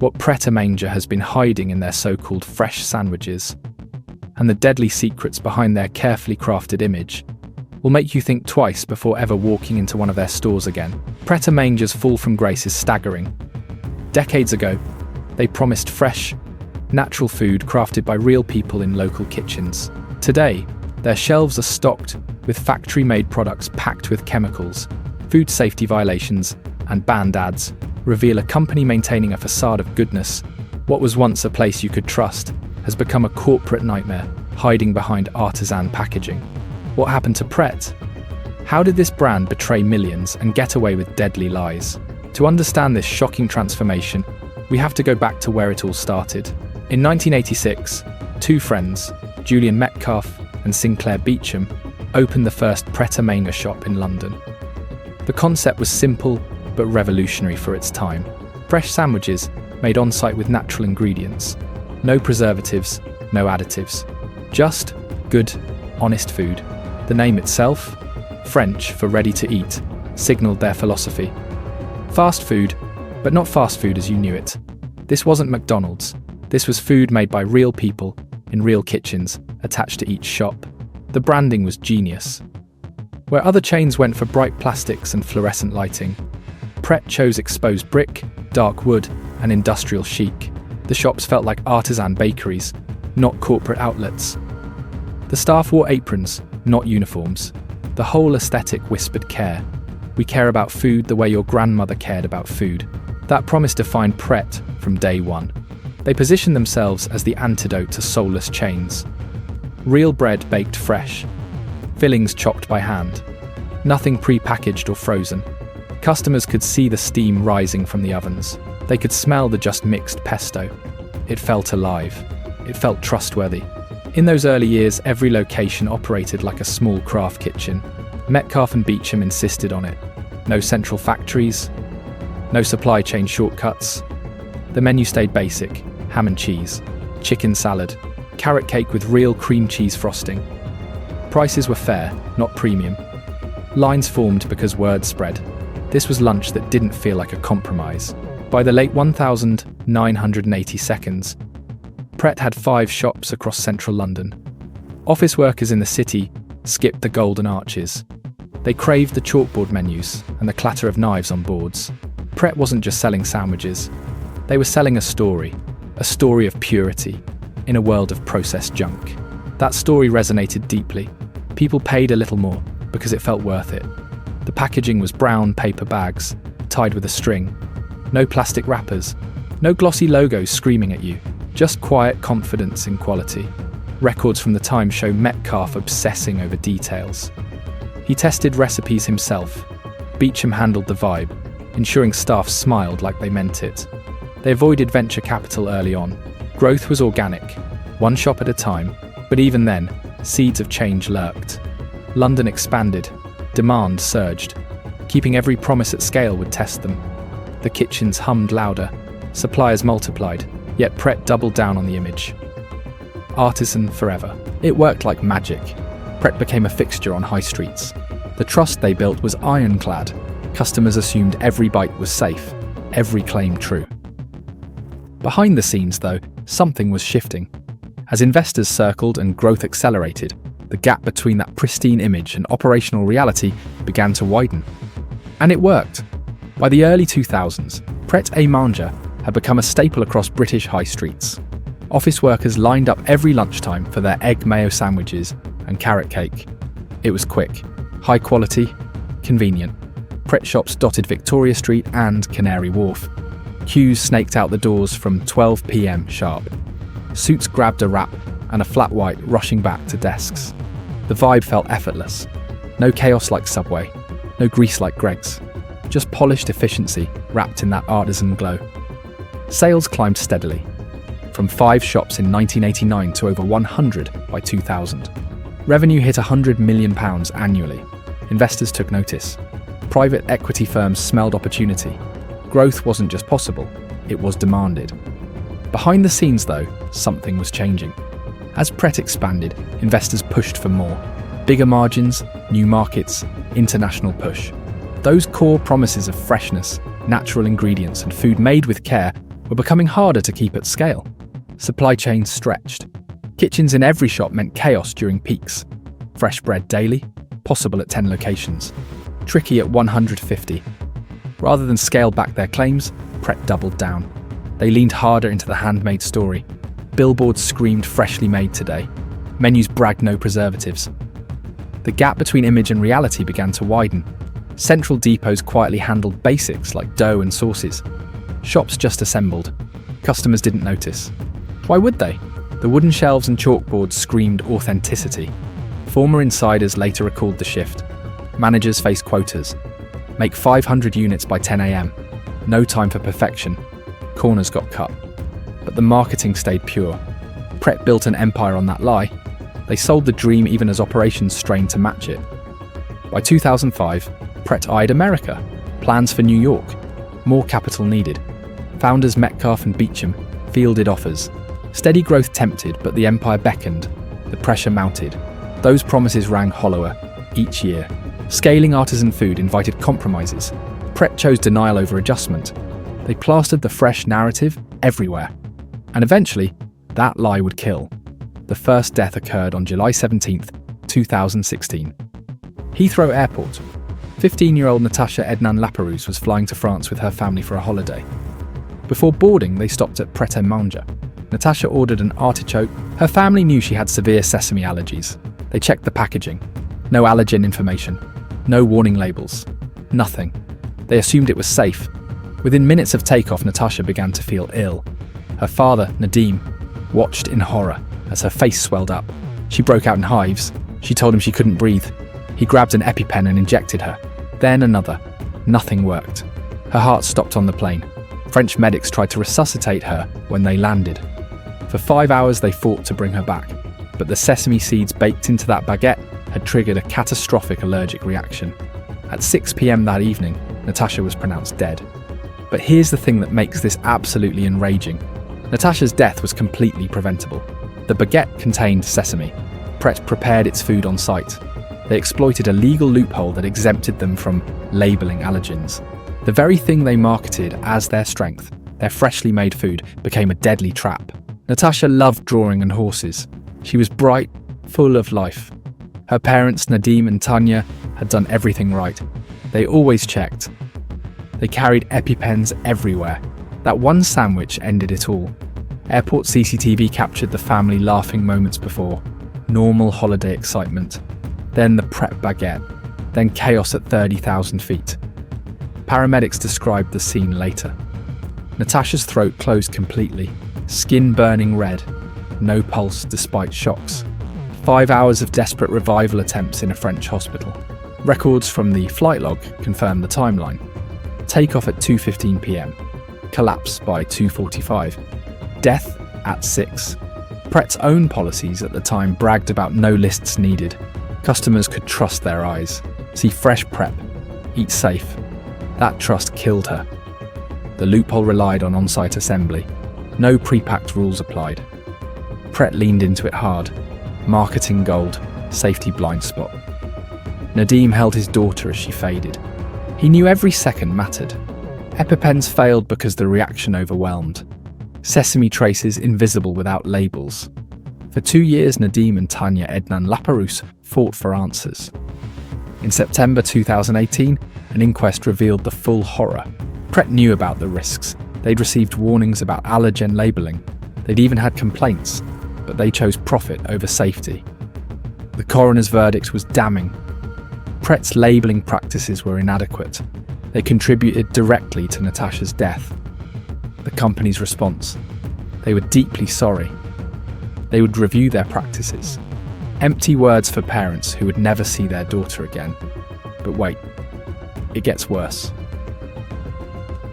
what Pret A Manger has been hiding in their so-called fresh sandwiches, and the deadly secrets behind their carefully crafted image will make you think twice before ever walking into one of their stores again. Pret A Manger's fall from grace is staggering. Decades ago, they promised fresh, natural food crafted by real people in local kitchens. Today, their shelves are stocked with factory-made products packed with chemicals. Food safety violations and banned ads reveal a company maintaining a facade of goodness. What was once a place you could trust has become a corporate nightmare, hiding behind artisan packaging. What happened to Pret? How did this brand betray millions and get away with deadly lies? To understand this shocking transformation, we have to go back to where it all started. In 1986, two friends, Julian Metcalfe and Sinclair Beecham, opened the first Pret A Manger shop in London. The concept was simple but revolutionary for its time. Fresh sandwiches made on-site with natural ingredients. No preservatives, no additives. Just good, honest food. The name itself, French for ready to eat, signaled their philosophy. Fast food, but not fast food as you knew it. This wasn't McDonald's. This was food made by real people in real kitchens attached to each shop. The branding was genius. Where other chains went for bright plastics and fluorescent lighting, Pret chose exposed brick, dark wood, and industrial chic. The shops felt like artisan bakeries, not corporate outlets. The staff wore aprons, not uniforms. The whole aesthetic whispered care. We care about food the way your grandmother cared about food. That promise defined Pret from day one. They positioned themselves as the antidote to soulless chains. Real bread baked fresh, fillings chopped by hand, nothing pre-packaged or frozen. Customers could see the steam rising from the ovens. They could smell the just mixed pesto. It felt alive. It felt trustworthy. In those early years, every location operated like a small craft kitchen. Metcalfe and Beecham insisted on it. No central factories, no supply chain shortcuts. The menu stayed basic: ham and cheese, chicken salad, carrot cake with real cream cheese frosting. Prices were fair, not premium. Lines formed because word spread. This was lunch that didn't feel like a compromise. By the late 1982, Pret had 5 shops across central London. Office workers in the city skipped the golden arches. They craved the chalkboard menus and the clatter of knives on boards. Pret wasn't just selling sandwiches. They were selling a story of purity in a world of processed junk. That story resonated deeply. People paid a little more because it felt worth it. The packaging was brown paper bags, tied with a string. No plastic wrappers, no glossy logos screaming at you, just quiet confidence in quality. Records from the time show Metcalfe obsessing over details. He tested recipes himself. Beecham handled the vibe, ensuring staff smiled like they meant it. They avoided venture capital early on. Growth was organic, one shop at a time, but even then, seeds of change lurked. London expanded, demand surged. Keeping every promise at scale would test them. The kitchens hummed louder, suppliers multiplied, yet Pret doubled down on the image. Artisan forever. It worked like magic. Pret became a fixture on high streets. The trust they built was ironclad. Customers assumed every bite was safe, every claim true. Behind the scenes, though, something was shifting. As investors circled and growth accelerated, the gap between that pristine image and operational reality began to widen. And it worked. By the early 2000s, Pret A Manger had become a staple across British high streets. Office workers lined up every lunchtime for their egg mayo sandwiches and carrot cake. It was quick, high quality, convenient. Pret shops dotted Victoria Street and Canary Wharf. Queues snaked out the doors from 12 p.m. sharp. Suits grabbed a wrap and a flat white rushing back to desks. The vibe felt effortless. No chaos like Subway, no grease like Greggs. Just polished efficiency wrapped in that artisan glow. Sales climbed steadily, from 5 shops in 1989 to over 100 by 2000. Revenue hit £100 million annually. Investors took notice. Private equity firms smelled opportunity. Growth wasn't just possible, it was demanded. Behind the scenes, though, something was changing. As Pret expanded, investors pushed for more. Bigger margins, new markets, international push. Those core promises of freshness, natural ingredients, and food made with care were becoming harder to keep at scale. Supply chains stretched. Kitchens in every shop meant chaos during peaks. Fresh bread daily, possible at 10 locations. Tricky at 150. Rather than scale back their claims, Pret doubled down. They leaned harder into the handmade story. Billboards screamed freshly made today. Menus bragged no preservatives. The gap between image and reality began to widen. Central depots quietly handled basics like dough and sauces. Shops just assembled. Customers didn't notice. Why would they? The wooden shelves and chalkboards screamed authenticity. Former insiders later recalled the shift. Managers faced quotas. Make 500 units by 10 a.m. No time for perfection. Corners got cut. But the marketing stayed pure. Pret built an empire on that lie. They sold the dream even as operations strained to match it. By 2005, Pret eyed America. Plans for New York. More capital needed. Founders Metcalf and Beecham fielded offers. Steady growth tempted, but the empire beckoned. The pressure mounted. Those promises rang hollower each year. Scaling artisan food invited compromises. Pret chose denial over adjustment. They plastered the fresh narrative everywhere. And eventually, that lie would kill. The first death occurred on July 17, 2016. Heathrow Airport. 15-year-old Natasha Ednan Laperouse was flying to France with her family for a holiday. Before boarding, they stopped at Pret A Manger. Natasha ordered an artichoke. Her family knew she had severe sesame allergies. They checked the packaging. No allergen information. No warning labels. Nothing. They assumed it was safe. Within minutes of takeoff, Natasha began to feel ill. Her father, Nadim, watched in horror as her face swelled up. She broke out in hives. She told him she couldn't breathe. He grabbed an EpiPen and injected her. Then another. Nothing worked. Her heart stopped on the plane. French medics tried to resuscitate her when they landed. For 5 hours they fought to bring her back, but the sesame seeds baked into that baguette had triggered a catastrophic allergic reaction. At 6 p.m. that evening, Natasha was pronounced dead. But here's the thing that makes this absolutely enraging. Natasha's death was completely preventable. The baguette contained sesame. Pret prepared its food on site. They exploited a legal loophole that exempted them from labelling allergens. The very thing they marketed as their strength, their freshly made food, became a deadly trap. Natasha loved drawing and horses. She was bright, full of life. Her parents, Nadim and Tanya, had done everything right. They always checked. They carried EpiPens everywhere. That one sandwich ended it all. Airport CCTV captured the family laughing moments before. Normal holiday excitement. Then the Pret baguette. Then chaos at 30,000 feet. Paramedics described the scene later. Natasha's throat closed completely. Skin burning red. No pulse despite shocks. 5 hours of desperate revival attempts in a French hospital. Records from the flight log confirm the timeline. Takeoff at 2:15 p.m. Collapse by 2:45. Death at 6. Pret's own policies at the time bragged about no lists needed. Customers could trust their eyes. See fresh prep. Eat safe. That trust killed her. The loophole relied on on-site assembly. No pre-packed rules applied. Pret leaned into it hard. Marketing gold, safety blind spot. Nadim held his daughter as she faded. He knew every second mattered. EpiPens failed because the reaction overwhelmed. Sesame traces invisible without labels. For 2 years, Nadim and Tanya Ednan Laperouse fought for answers. In September 2018, an inquest revealed the full horror. Pret knew about the risks. They'd received warnings about allergen labelling. They'd even had complaints, but they chose profit over safety. The coroner's verdict was damning. Pret's labelling practices were inadequate. They contributed directly to Natasha's death. The company's response: they were deeply sorry. They would review their practices. Empty words for parents who would never see their daughter again. But wait, it gets worse.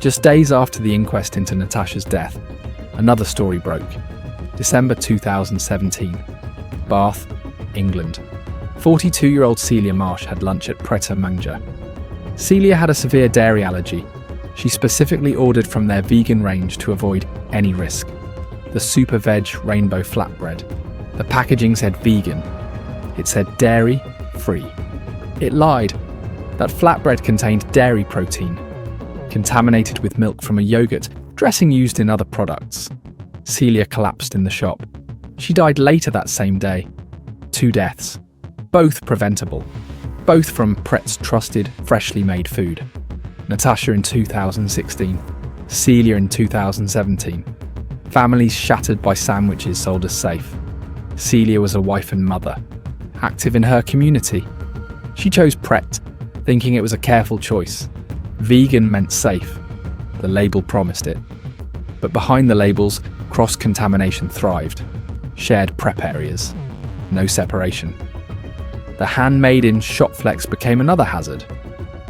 Just days after the inquest into Natasha's death, another story broke. December 2017, Bath, England. 42-year-old Celia Marsh had lunch at Pret A Manger. Celia had a severe dairy allergy. She specifically ordered from their vegan range to avoid any risk. The Super Veg Rainbow Flatbread. The packaging said vegan. It said dairy-free. It lied. That flatbread contained dairy protein, contaminated with milk from a yogurt dressing used in other products. Celia collapsed in the shop. She died later that same day. 2 deaths, both preventable, both from Pret's trusted, freshly made food. Natasha in 2016, Celia in 2017. Families shattered by sandwiches sold as safe. Celia was a wife and mother, active in her community. She chose Pret, thinking it was a careful choice. Vegan meant safe. The label promised it. But behind the labels, cross-contamination thrived. Shared prep areas. No separation. The handmade-in shop flex became another hazard.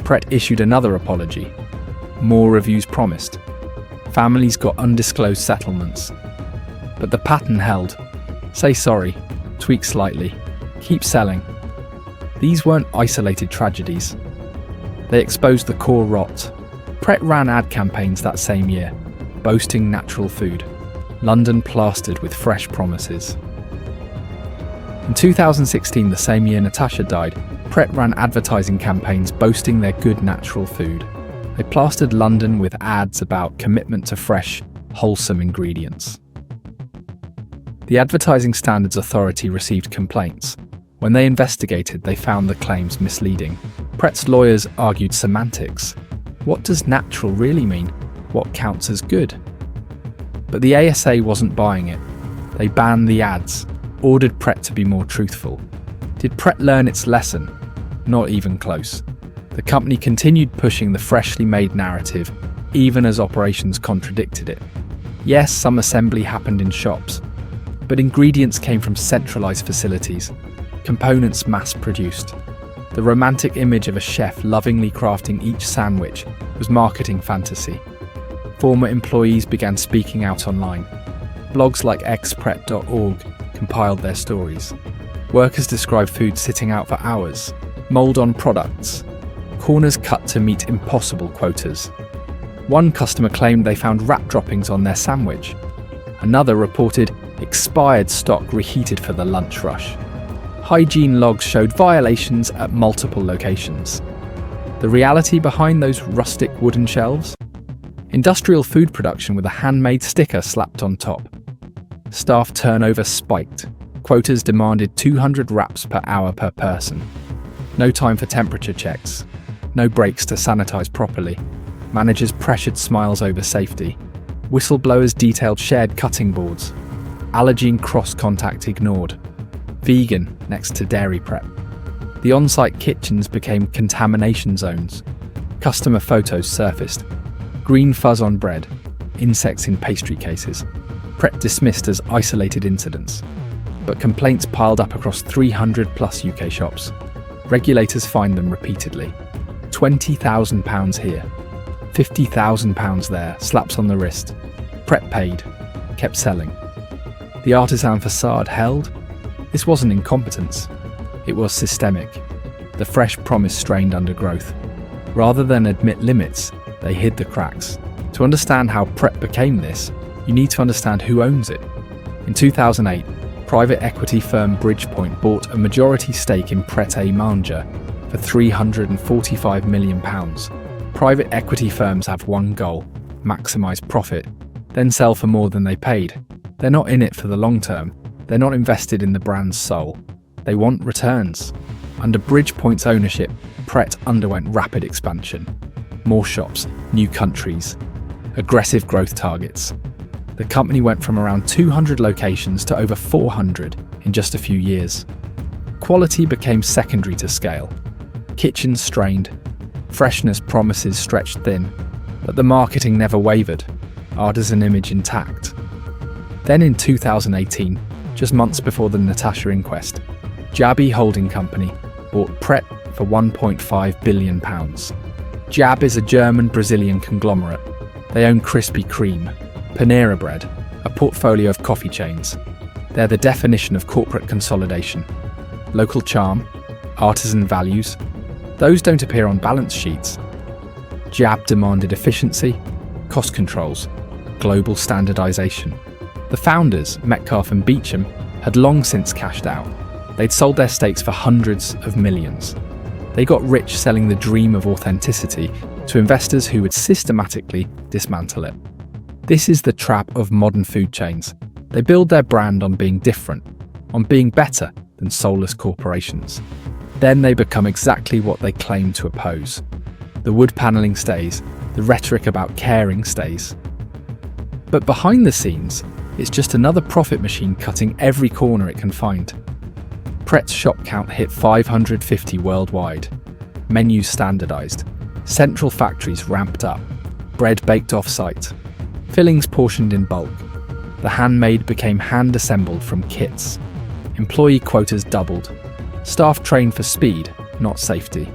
Pret issued another apology. More reviews promised. Families got undisclosed settlements. But the pattern held. Say sorry, tweak slightly, keep selling. These weren't isolated tragedies. They exposed the core rot. Pret ran ad campaigns that same year, boasting natural food. London plastered with fresh promises. In 2016, the same year Natasha died, Pret ran advertising campaigns boasting their good natural food. They plastered London with ads about commitment to fresh, wholesome ingredients. The Advertising Standards Authority received complaints. When they investigated, they found the claims misleading. Pret's lawyers argued semantics. What does natural really mean? What counts as good? But the ASA wasn't buying it. They banned the ads, ordered Pret to be more truthful. Did Pret learn its lesson? Not even close. The company continued pushing the freshly made narrative, even as operations contradicted it. Yes, some assembly happened in shops, but ingredients came from centralized facilities, components mass-produced. The romantic image of a chef lovingly crafting each sandwich was marketing fantasy. Former employees began speaking out online. Blogs like xpret.org compiled their stories. Workers described food sitting out for hours, mold on products, corners cut to meet impossible quotas. One customer claimed they found rat droppings on their sandwich. Another reported expired stock reheated for the lunch rush. Hygiene logs showed violations at multiple locations. The reality behind those rustic wooden shelves? Industrial food production with a handmade sticker slapped on top. Staff turnover spiked. Quotas demanded 200 wraps per hour per person. No time for temperature checks. No breaks to sanitize properly. Managers pressured smiles over safety. Whistleblowers detailed shared cutting boards. Allergen cross-contact ignored. Vegan next to dairy prep. The on-site kitchens became contamination zones. Customer photos surfaced. Green fuzz on bread. Insects in pastry cases. Pret dismissed as isolated incidents. But complaints piled up across 300 plus UK shops. Regulators fined them repeatedly. £20,000 here. £50,000 there, slaps on the wrist. Pret paid. Kept selling. The artisan facade held. This wasn't incompetence. It was systemic. The fresh promise strained under growth. Rather than admit limits, they hid the cracks. To understand how Pret became this, you need to understand who owns it. In 2008, private equity firm Bridgepoint bought a majority stake in Pret A Manger for £345 million. Private equity firms have one goal: maximise profit, then sell for more than they paid. They're not in it for the long term. They're not invested in the brand's soul. They want returns. Under Bridgepoint's ownership, Pret underwent rapid expansion. More shops, new countries, aggressive growth targets. The company went from around 200 locations to over 400 in just a few years. Quality became secondary to scale. Kitchens strained. Freshness promises stretched thin. But the marketing never wavered. Artisan image intact. Then in 2018, just months before the Natasha inquest, Jabi Holding Company bought Pret for £1.5 billion. Jab is a German-Brazilian conglomerate. They own Krispy Kreme, Panera Bread, a portfolio of coffee chains. They're the definition of corporate consolidation. Local charm, artisan values, those don't appear on balance sheets. Jab demanded efficiency, cost controls, global standardization. The founders, Metcalfe and Beecham, had long since cashed out. They'd sold their stakes for hundreds of millions. They got rich selling the dream of authenticity to investors who would systematically dismantle it. This is the trap of modern food chains. They build their brand on being different, on being better than soulless corporations. Then they become exactly what they claim to oppose. The wood paneling stays, the rhetoric about caring stays. But behind the scenes, it's just another profit machine cutting every corner it can find. Pret's shop count hit 550 worldwide. Menus standardized. Central factories ramped up. Bread baked off-site. Fillings portioned in bulk. The handmade became hand-assembled from kits. Employee quotas doubled. Staff trained for speed, not safety.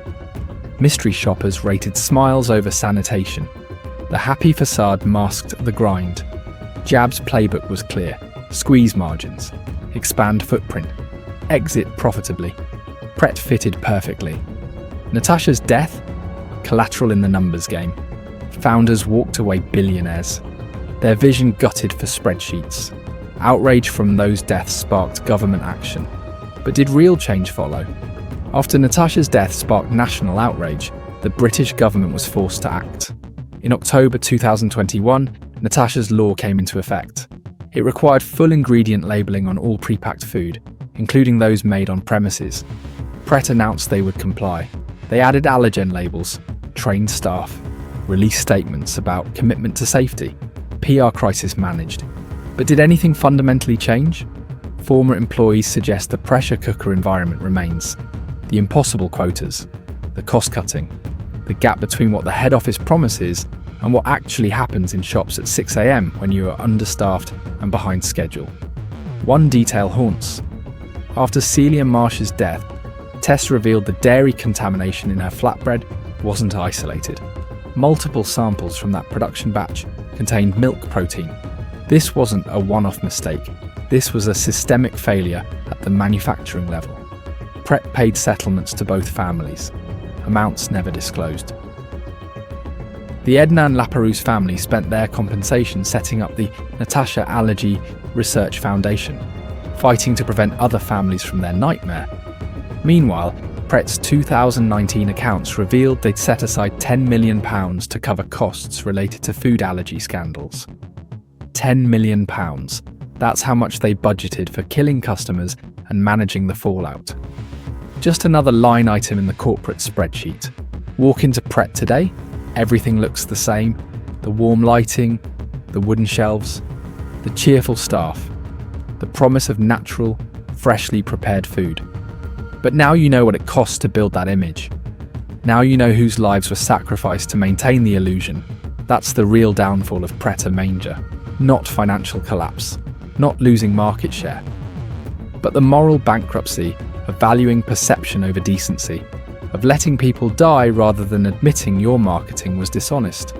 Mystery shoppers rated smiles over sanitation. The happy facade masked the grind. Jab's playbook was clear. Squeeze margins. Expand footprint. Exit profitably. Pret fitted perfectly. Natasha's death? Collateral in the numbers game. Founders walked away billionaires. Their vision gutted for spreadsheets. Outrage from those deaths sparked government action. But did real change follow? After Natasha's death sparked national outrage, the British government was forced to act. In October 2021, Natasha's law came into effect. It required full ingredient labelling on all pre-packed food, including those made on premises. Pret announced they would comply. They added allergen labels, trained staff, released statements about commitment to safety, PR crisis managed. But did anything fundamentally change? Former employees suggest the pressure cooker environment remains. The impossible quotas, the cost-cutting, the gap between what the head office promises and what actually happens in shops at 6 a.m. when you are understaffed and behind schedule. One detail haunts. After Celia Marsh's death, tests revealed the dairy contamination in her flatbread wasn't isolated. Multiple samples from that production batch contained milk protein. This wasn't a one-off mistake. This was a systemic failure at the manufacturing level. Pret paid settlements to both families, amounts never disclosed. The Ednan Laperouse family spent their compensation setting up the Natasha Allergy Research Foundation, fighting to prevent other families from their nightmare. Meanwhile, Pret's 2019 accounts revealed they'd set aside £10 million to cover costs related to food allergy scandals. £10 million. That's how much they budgeted for killing customers and managing the fallout. Just another line item in the corporate spreadsheet. Walk into Pret today, everything looks the same. The warm lighting, the wooden shelves, the cheerful staff, the promise of natural, freshly prepared food. But now you know what it costs to build that image. Now you know whose lives were sacrificed to maintain the illusion. That's the real downfall of Pret A Manger. Not financial collapse, not losing market share, but the moral bankruptcy of valuing perception over decency, of letting people die rather than admitting your marketing was dishonest.